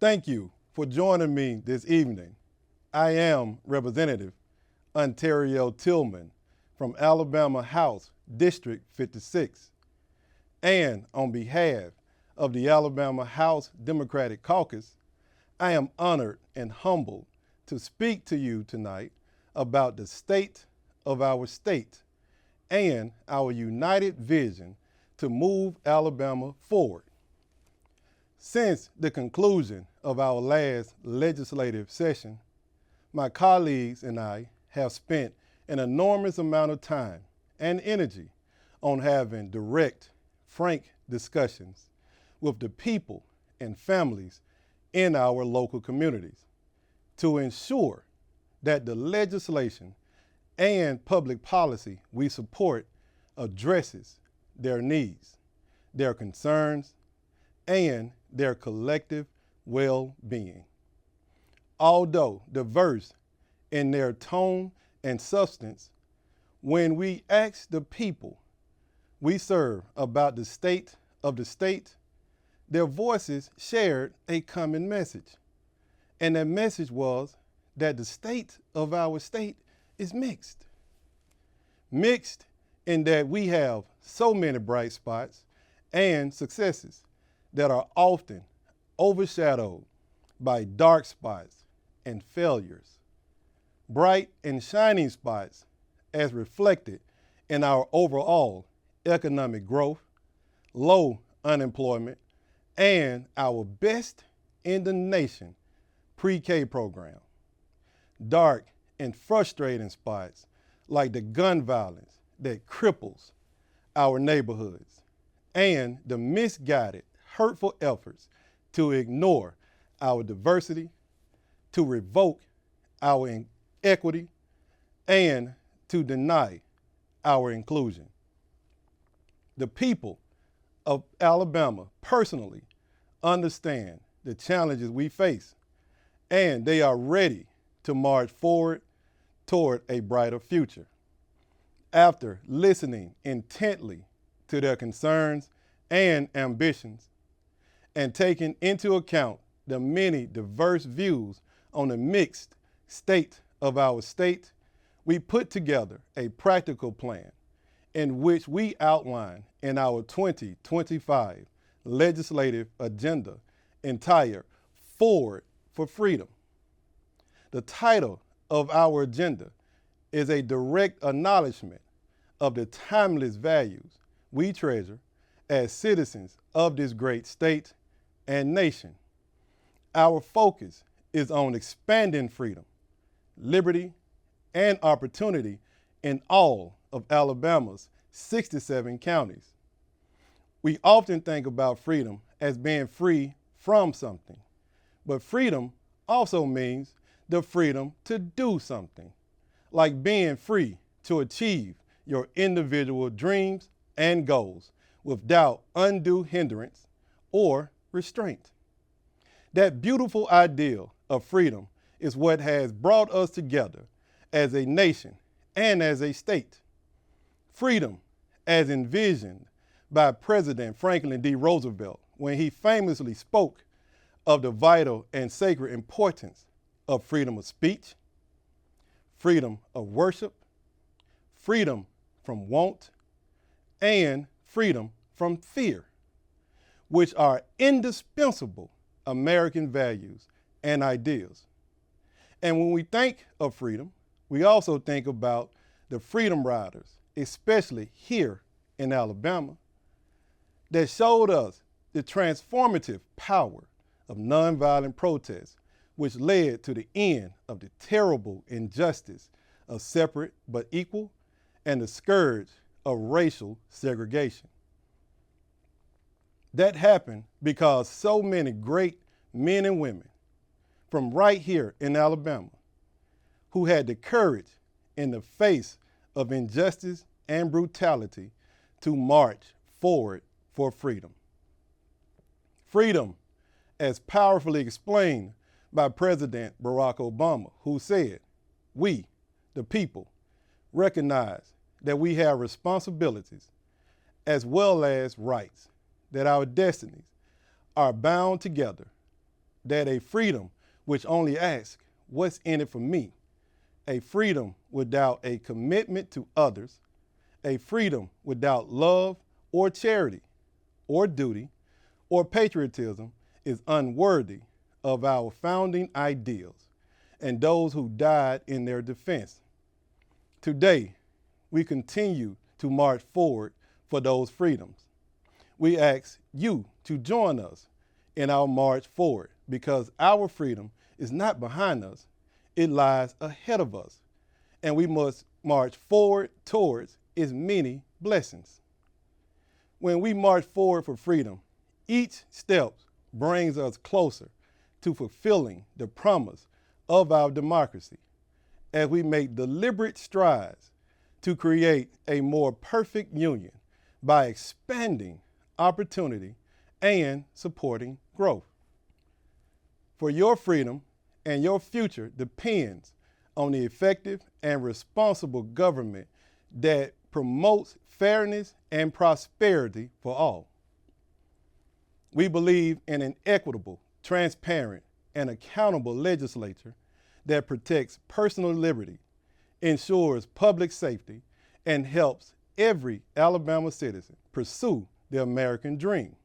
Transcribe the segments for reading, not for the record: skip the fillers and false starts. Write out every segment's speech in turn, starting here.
Thank you for joining me this evening. I am Representative Ontario Tillman from Alabama House District 56. And on behalf of the Alabama House Democratic Caucus, I am honored and humbled to speak to you tonight about the state of our state and our united vision to move Alabama forward. Since the conclusion of our last legislative session, my colleagues and I have spent an enormous amount of time and energy on having direct, frank discussions with the people and families in our local communities to ensure that the legislation and public policy we support addresses their needs, their concerns, and their collective well-being. Although diverse in their tone and substance, when we ask the people we serve about the state of the state, their voices shared a common message. And that message was that the state of our state is mixed. Mixed in that we have so many bright spots and successes that are often overshadowed by dark spots and failures. Bright and shining spots as reflected in our overall economic growth, low unemployment, and our best in the nation pre-K program. Dark and frustrating spots like the gun violence that cripples our neighborhoods and the misguided, hurtful efforts to ignore our diversity, to revoke our equity, and to deny our inclusion. The people of Alabama personally understand the challenges we face, and they are ready to march forward toward a brighter future. After listening intently to their concerns and ambitions, and taking into account the many diverse views on the mixed state of our state, we put together a practical plan in which we outline in our 2025 legislative agenda entitled Forward for Freedom. The title of our agenda is a direct acknowledgement of the timeless values we treasure as citizens of this great state and nation. Our focus is on expanding freedom, liberty, and opportunity in all of Alabama's 67 counties. We often think about freedom as being free from something, but freedom also means the freedom to do something, like being free to achieve your individual dreams and goals without undue hindrance or restraint. That beautiful ideal of freedom is what has brought us together as a nation and as a state. Freedom, as envisioned by President Franklin D. Roosevelt when he famously spoke of the vital and sacred importance of freedom of speech, freedom of worship, freedom from want, and freedom from fear, which are indispensable American values and ideals. And when we think of freedom, we also think about the Freedom Riders, especially here in Alabama, that showed us the transformative power of nonviolent protests, which led to the end of the terrible injustice of separate but equal and the scourge of racial segregation. That happened because so many great men and women from right here in Alabama who had the courage in the face of injustice and brutality to march forward for freedom. Freedom, as powerfully explained by President Barack Obama, who said, "We, the people, recognize that we have responsibilities as well as rights, that our destinies are bound together, that a freedom which only asks, what's in it for me? A freedom without a commitment to others, a freedom without love or charity or duty or patriotism is unworthy of our founding ideals and those who died in their defense. Today, we continue to march forward for those freedoms. We ask you to join us in our march forward because our freedom is not behind us, it lies ahead of us, and we must march forward towards its many blessings. When we march forward for freedom, each step brings us closer to fulfilling the promise of our democracy as we make deliberate strides to create a more perfect union by expanding opportunity and supporting growth. For your freedom and your future depends on the effective and responsible government that promotes fairness and prosperity for all. We believe in an equitable, transparent, and accountable legislature that protects personal liberty, ensures public safety, and helps every Alabama citizen pursue the American dream.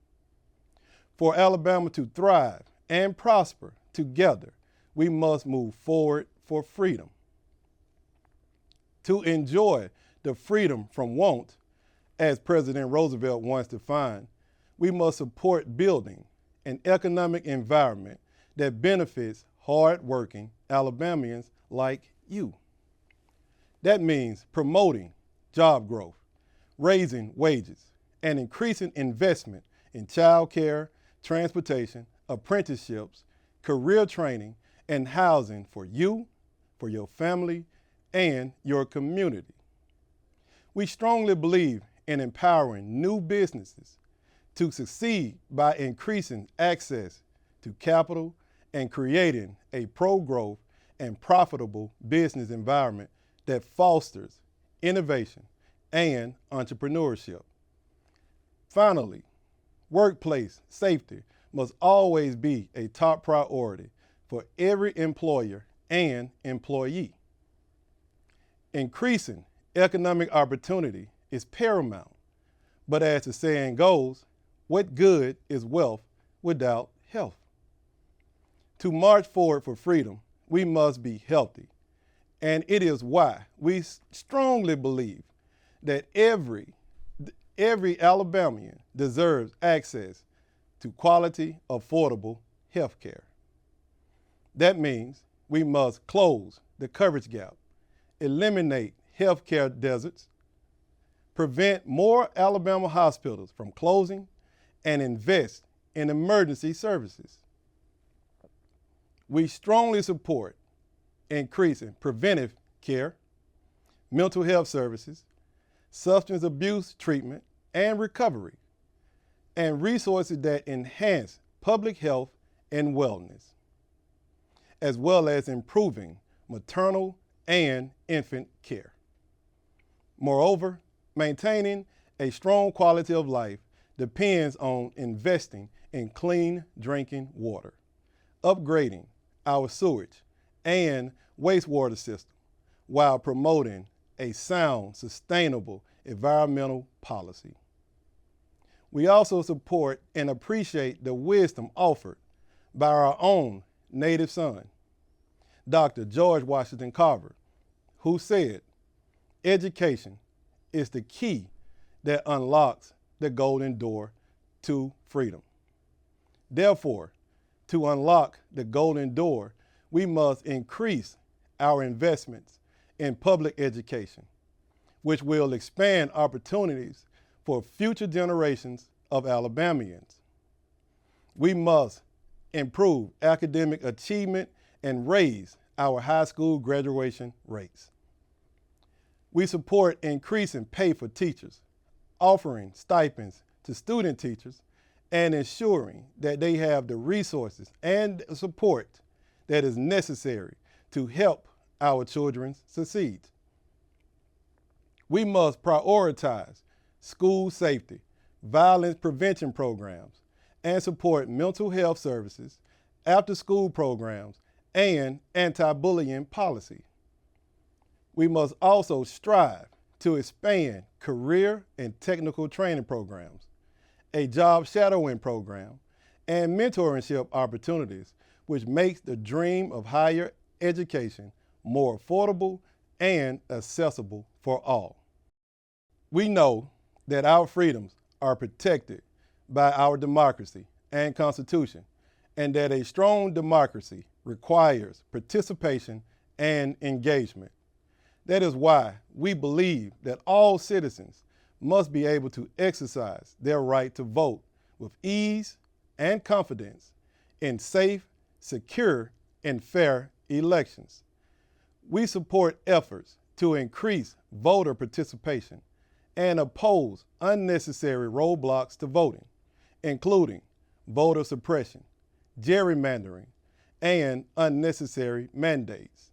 For Alabama to thrive and prosper together, we must move forward for freedom. To enjoy the freedom from want, as President Roosevelt once defined, we must support building an economic environment that benefits hard-working Alabamians like you. That means promoting job growth, raising wages, and increasing investment in child care, transportation, apprenticeships, career training, and housing for you, for your family, and your community. We strongly believe in empowering new businesses to succeed by increasing access to capital and creating a pro-growth and profitable business environment that fosters innovation and entrepreneurship. Finally, workplace safety must always be a top priority for every employer and employee. Increasing economic opportunity is paramount, but as the saying goes, what good is wealth without health? To march forward for freedom, we must be healthy, and it is why we strongly believe that every Alabamian deserves access to quality, affordable health care. That means we must close the coverage gap, eliminate health care deserts, prevent more Alabama hospitals from closing, and invest in emergency services. We strongly support increasing preventive care, mental health services, substance abuse treatment and recovery, and resources that enhance public health and wellness, as well as improving maternal and infant care. Moreover, maintaining a strong quality of life depends on investing in clean drinking water, upgrading our sewage and wastewater system, while promoting a sound, sustainable environmental policy. We also support and appreciate the wisdom offered by our own native son, Dr. George Washington Carver, who said, education is the key that unlocks the golden door to freedom. Therefore, to unlock the golden door, we must increase our investments in public education, which will expand opportunities for future generations of Alabamians. We must improve academic achievement and raise our high school graduation rates. We support increasing pay for teachers, offering stipends to student teachers, and ensuring that they have the resources and support that is necessary to help our children succeed. We must prioritize school safety, violence prevention programs, and support mental health services after-school programs, and anti-bullying policy. We must also strive to expand career and technical training programs, a job shadowing program, and mentorship opportunities, which makes the dream of higher education more affordable and accessible for all. We know that our freedoms are protected by our democracy and Constitution, and that a strong democracy requires participation and engagement. That is why we believe that all citizens must be able to exercise their right to vote with ease and confidence in safe, secure, and fair elections. We support efforts to increase voter participation and oppose unnecessary roadblocks to voting, including voter suppression, gerrymandering, and unnecessary mandates.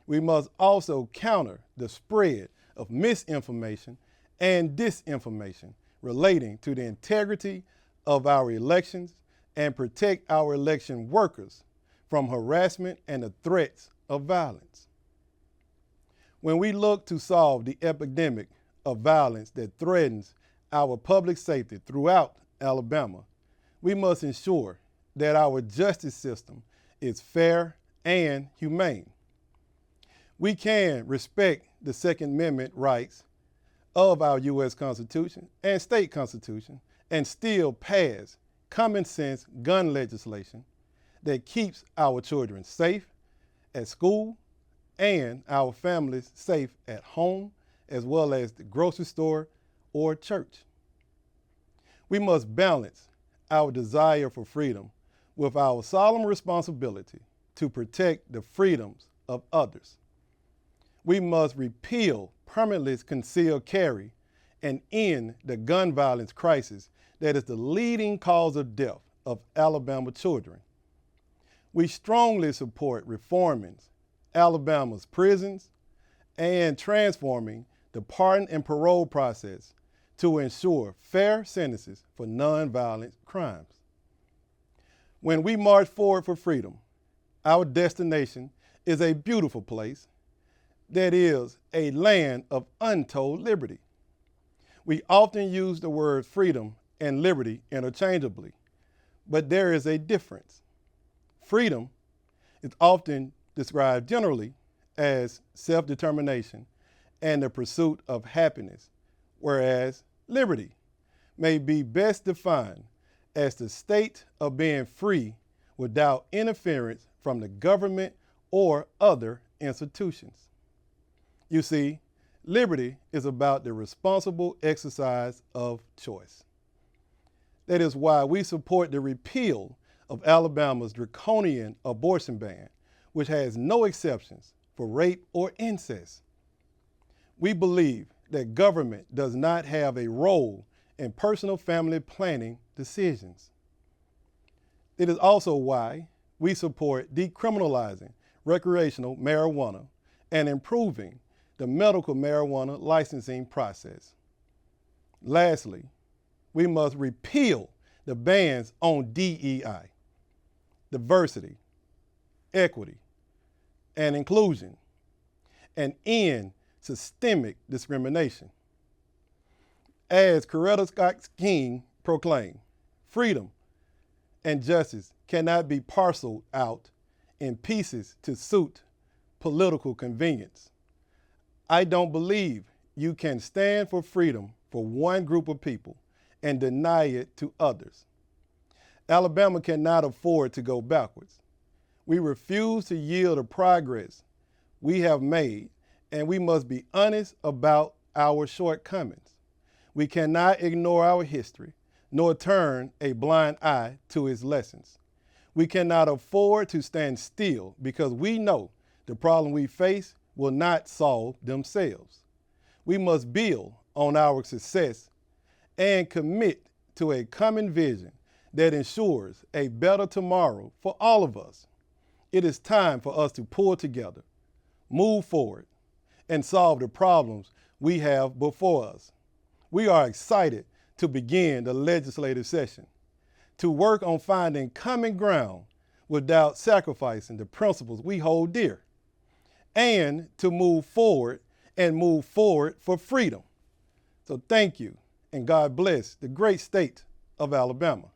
We must also counter the spread of misinformation and disinformation relating to the integrity of our elections and protect our election workers from harassment and the threats of violence. When we look to solve the epidemic of violence that threatens our public safety throughout Alabama, we must ensure that our justice system is fair and humane. We can respect the Second Amendment rights of our U.S. Constitution and state constitution and still pass common sense gun legislation that keeps our children safe at school and our families safe at home, as well as the grocery store or church. We must balance our desire for freedom with our solemn responsibility to protect the freedoms of others. We must repeal permanently concealed carry and end the gun violence crisis that is the leading cause of death of Alabama children. We strongly support reforming Alabama's prisons and transforming the pardon and parole process to ensure fair sentences for nonviolent crimes. When we march forward for freedom, our destination is a beautiful place that is a land of untold liberty. We often use the word freedom and liberty interchangeably, but there is a difference. Freedom is often described generally as self-determination and the pursuit of happiness, whereas liberty may be best defined as the state of being free without interference from the government or other institutions. You see, liberty is about the responsible exercise of choice. That is why we support the repeal of Alabama's draconian abortion ban, which has no exceptions for rape or incest. We believe that government does not have a role in personal family planning decisions. It is also why we support decriminalizing recreational marijuana and improving the medical marijuana licensing process. Lastly, we must repeal the bans on DEI, diversity, equity, and inclusion, and end systemic discrimination. As Coretta Scott King proclaimed, freedom and justice cannot be parceled out in pieces to suit political convenience. I don't believe you can stand for freedom for one group of people and deny it to others. Alabama cannot afford to go backwards. We refuse to yield the progress we have made, and we must be honest about our shortcomings. We cannot ignore our history, nor turn a blind eye to its lessons. We cannot afford to stand still because we know the problem we face will not solve themselves. We must build on our success and commit to a common vision that ensures a better tomorrow for all of us. It is time for us to pull together, move forward, and solve the problems we have before us. We are excited to begin the legislative session, to work on finding common ground without sacrificing the principles we hold dear, and to move forward for freedom. So thank you, and God bless the great state of Alabama.